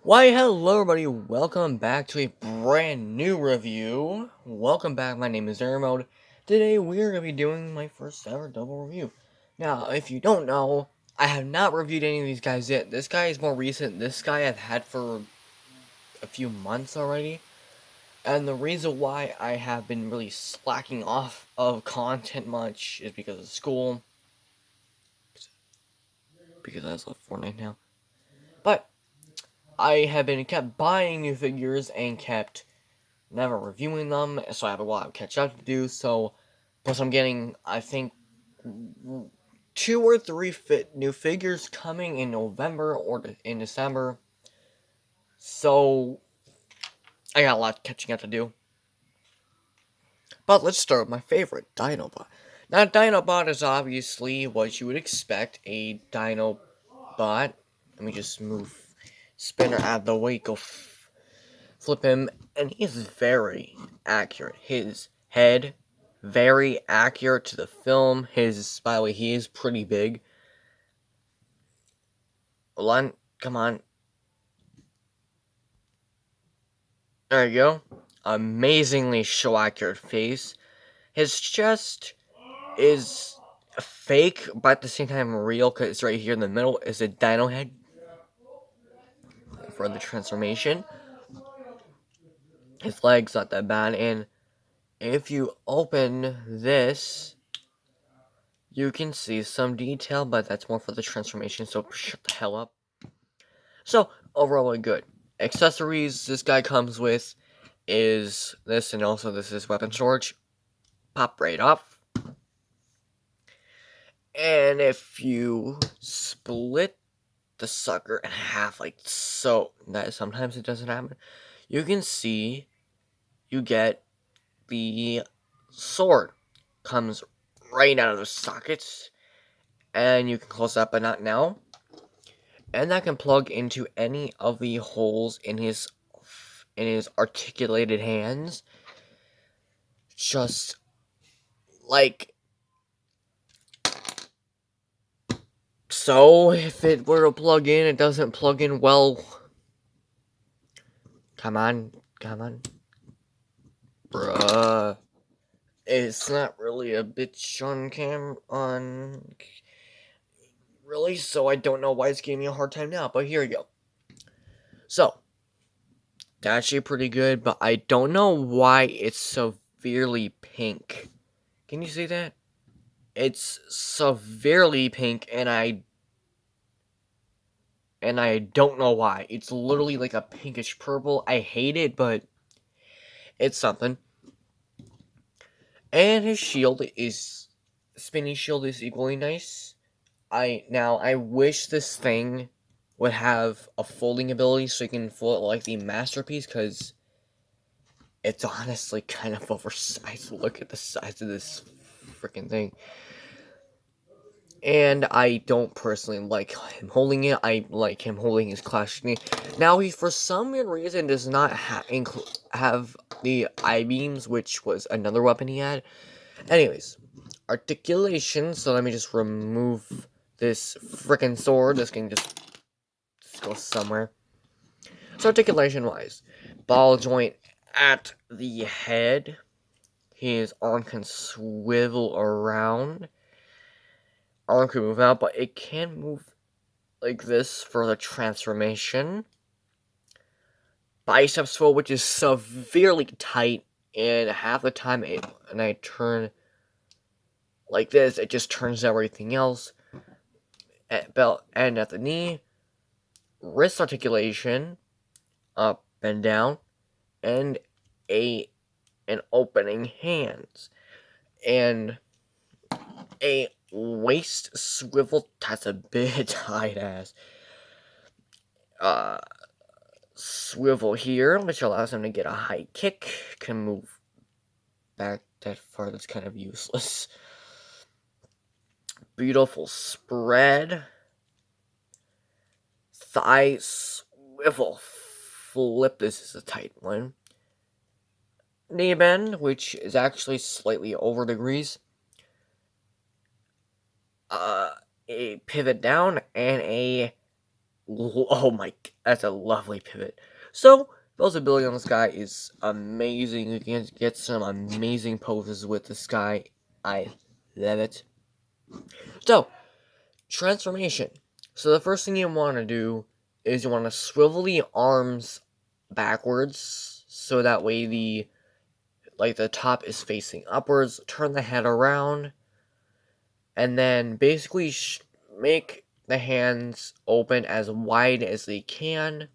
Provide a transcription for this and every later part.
Why, hello everybody, welcome back to a brand new review. Welcome back, my name is DinoBot. Today we are going to be doing my first ever double review. Now, if you don't know, I have not reviewed any of these guys yet. This guy is more recent. This guy I've had for a few months already. And the reason why I have been really slacking off of content much is because of school. Because I love Fortnite now. But I have been kept buying new figures and kept never reviewing them, so I have a lot of catch up to do. So, plus I'm getting, I think, 2 or 3 new figures coming in November or in December. So, I got a lot of catching up to do. But let's start with my favorite, DinoBot. Now, DinoBot is obviously what you would expect a DinoBot. Let me just move Spinner out of the way, go flip him, and he's very accurate. His head, very accurate to the film. By the way, he is pretty big. Come on. There you go. Amazingly show accurate face. His chest is fake, but at the same time real, because it's right here in the middle is a dino head for the transformation. His legs not that bad, and if you open this, you can see some detail, but that's more for the transformation, so shut the hell up. So, overall, good. Accessories this guy comes with is this, and also this is weapon storage. Pop right off. And if you split the sucker in half, like so, that sometimes it doesn't happen, you can see you get the sword. Comes right out of the sockets, and you can close that, but not now. And that can plug into any of the holes in his articulated hands. Just like so. If it were to plug in, it doesn't plug in well. Come on. Bruh. It's not really a bitch on really, so I don't know why it's giving me a hard time now, but here we go. So, that's actually pretty good, but I don't know why it's severely pink. Can you see that? It's severely pink, and I don't know why. It's literally like a pinkish purple. I hate it, but it's something. And his spinny shield is equally nice. I wish this thing would have a folding ability so you can fold it like the masterpiece, because it's honestly kind of oversized. Look at the size of this freaking thing. And I don't personally like him holding it. I like him holding his Clash. Now, he, for some weird reason, does not have the I-beams, which was another weapon he had. Anyways, articulation. So let me just remove this freaking sword. This can just go somewhere. So articulation-wise, ball joint at the head. His arm can swivel around. Arm can move out, but it can move like this for the transformation. Bicep swivel, which is severely tight, and half the time and I turn like this, it just turns everything else. At belt and at the knee, wrist articulation, up and down, and an opening hands, and a waist swivel. That's a bit tight ass. Swivel here, which allows him to get a high kick. Can move back that far. That's kind of useless. Beautiful spread. Thigh swivel. Flip. This is a tight one. Knee bend, which is actually slightly over degrees. A pivot down and a Oh my, that's a lovely pivot. So, Bell's ability on this guy is amazing. You can get some amazing poses with this guy. I love it. So, transformation. So the first thing you want to do is you want to swivel the arms backwards, so that way the top is facing upwards. Turn the head around, and then basically make the hands open as wide as they can,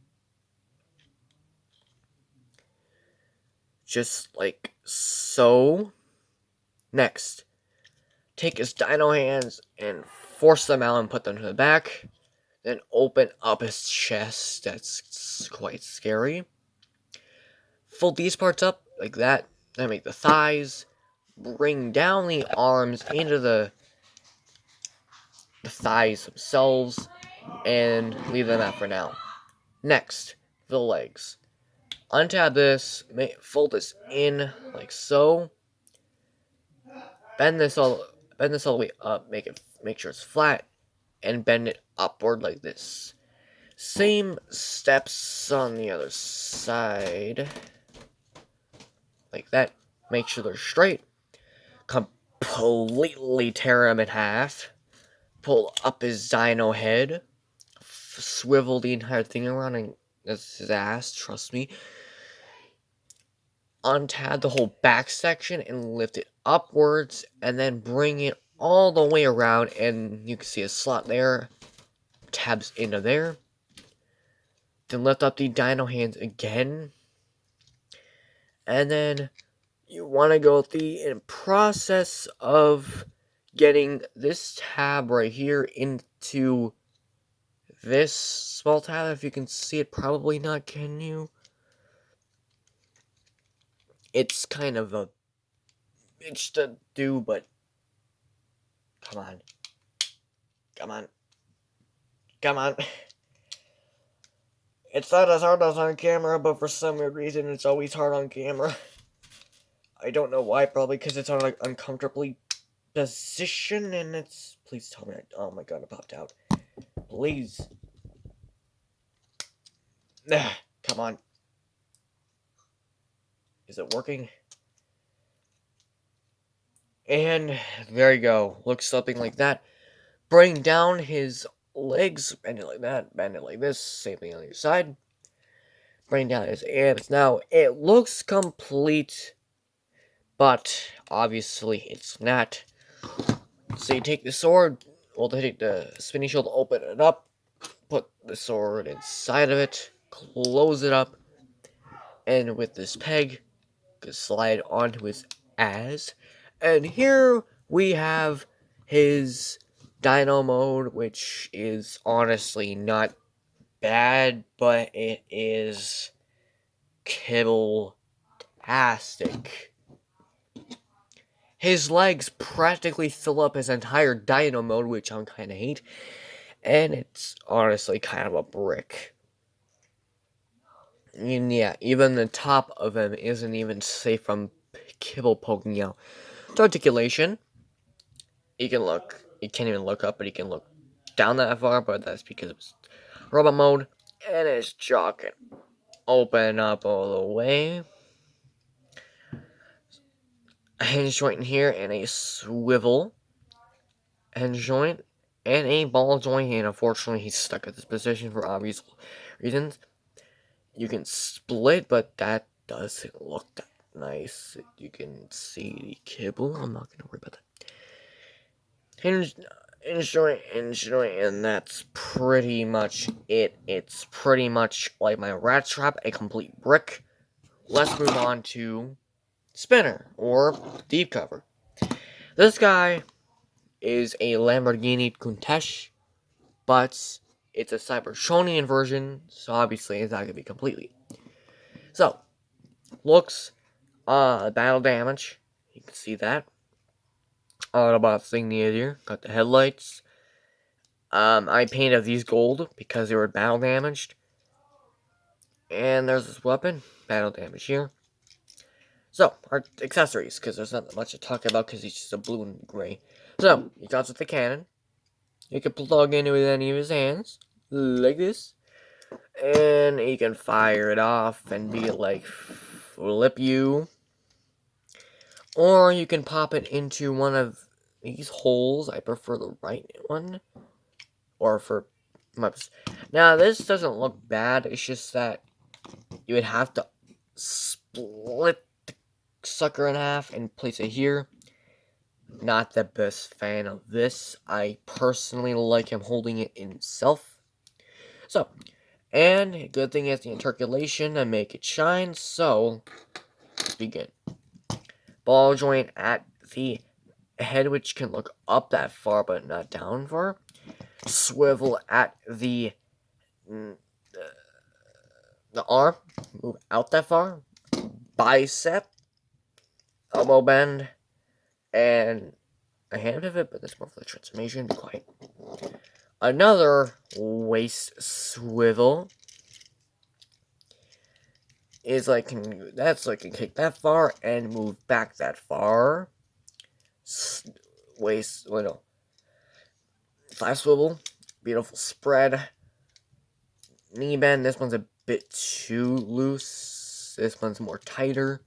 just like so. Next, take his dino hands and force them out and put them to the back. Then open up his chest. That's quite scary. Fold these parts up like that. Then make the thighs. Bring down the arms into the thighs themselves. And leave them out for now. Next, the legs. Untab this. Fold this in like so. Bend this all the way up. Make sure it's flat. And bend it upward like this. Same steps on the other side. Like that. Make sure they're straight. Completely tear him in half. Pull up his dino head. Swivel the entire thing around, and that's his ass, trust me. Untab the whole back section and lift it upwards, and then bring it all the way around, and you can see a slot there. Tabs into there. Then lift up the dino hands again. And then you want to go through the process of getting this tab right here into this small tab. If you can see it, probably not, can you? It's kind of a bitch to do, but come on. Come on. Come on. It's not as hard as on camera, but for some weird reason, it's always hard on camera. I don't know why, probably because it's on like uncomfortably position, and it's... Please tell me oh my god, it popped out. Please. Come on. Is it working? And there you go. Looks something like that. Bring down his legs, bend it like that, bend it like this, same thing on the other side. Bring down his abs. Now, it looks complete, but obviously it's not. So you take the sword, take the spinning shield, open it up, put the sword inside of it, close it up, and with this peg, slide onto his ass. And here we have his Dino mode, which is honestly not bad, but it is kibble-tastic. His legs practically fill up his entire Dino mode, which I kind of hate, and it's honestly kind of a brick. And yeah, even the top of him isn't even safe from kibble poking out. To articulation, he can't even look up, but he can look down that far, but that's because it's robot mode, and his jaw can open up all the way. A hinge joint in here, and a swivel hinge joint, and a ball joint, and unfortunately he's stuck at this position for obvious reasons. You can split, but that doesn't look that nice. You can see the kibble. I'm not going to worry about that. Hinge joint, and that's pretty much it. It's pretty much like my rat trap, a complete brick. Let's move on to spinner, or deep cover. This guy is a Lamborghini Countach, but it's a Cybertronian version, so obviously it's not going to be completely. So, looks, battle damage, you can see that. Autobot thing near here, got the headlights. I painted these gold because they were battle damaged. And there's this weapon, battle damage here. So, our accessories, because there's not much to talk about because he's just a blue and gray. So, he comes with the cannon. You can plug into any of his hands, like this. And you can fire it off and be like, flip you. Or you can pop it into one of these holes. I prefer the right one. Or for maps. Now, this doesn't look bad. It's just that you would have to split the sucker in half and place it here. Not the best fan of this. I personally like him holding it himself. So, and good thing is the intercalation and make it shine. So, let's begin. Ball joint at the head, which can look up that far but not down far. Swivel at the arm, move out that far. Bicep, elbow bend, and a hand pivot, but that's more for the transformation. Be quiet. Another waist swivel is like that's like can kick that far and move back that far. Waist, well, no. Thigh swivel, beautiful spread. Knee bend. This one's a bit too loose. This one's more tighter.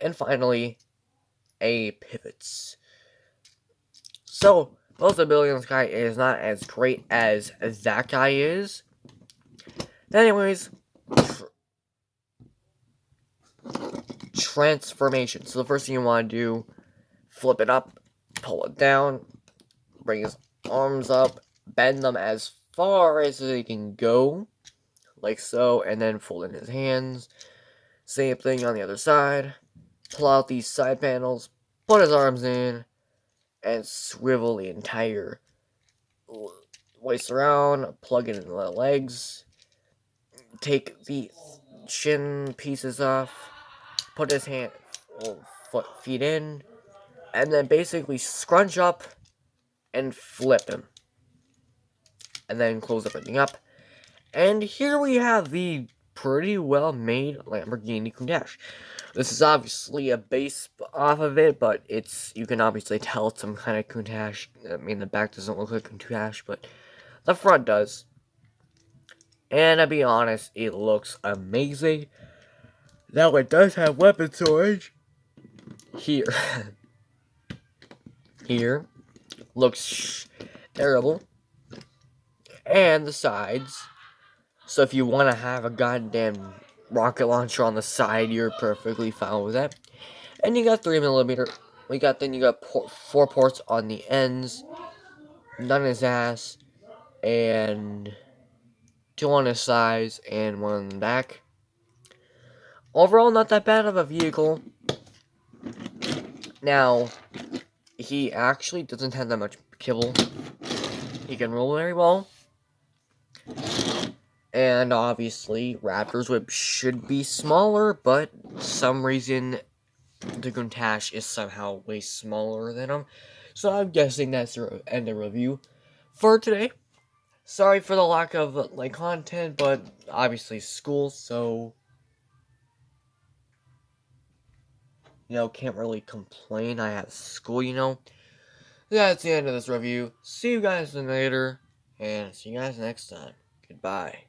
And finally, a pivots. So, both ability on this guy is not as great as that guy is. Anyways, transformation. So the first thing you want to do, flip it up, pull it down, bring his arms up, bend them as far as they can go, like so, and then fold in his hands. Same thing on the other side. Pull out these side panels, put his arms in, and swivel the entire waist around, plug it in the legs, take the shin pieces off, put his feet in, and then basically scrunch up and flip him. And then close everything up. And here we have the pretty well made Lamborghini Countach. This is obviously a base off of it, but you can obviously tell it's some kind of Countach. I mean, the back doesn't look like Countach, but the front does. And to be honest, it looks amazing. Now it does have weapon storage. Here. Here. Looks terrible. And the sides. So if you want to have a goddamn rocket launcher on the side, you're perfectly fine with that. And you got 3mm. Then you got 4 ports on the ends. None on his ass. And 2 on his sides. And 1 on the back. Overall, not that bad of a vehicle. Now, he actually doesn't have that much kibble. He can roll very well. And obviously, Raptor's whip should be smaller, but some reason the Countach is somehow way smaller than him. So I'm guessing that's the end of review for today. Sorry for the lack of content, but obviously school, so can't really complain. I have school, That's the end of this review. See you guys later, and see you guys next time. Goodbye.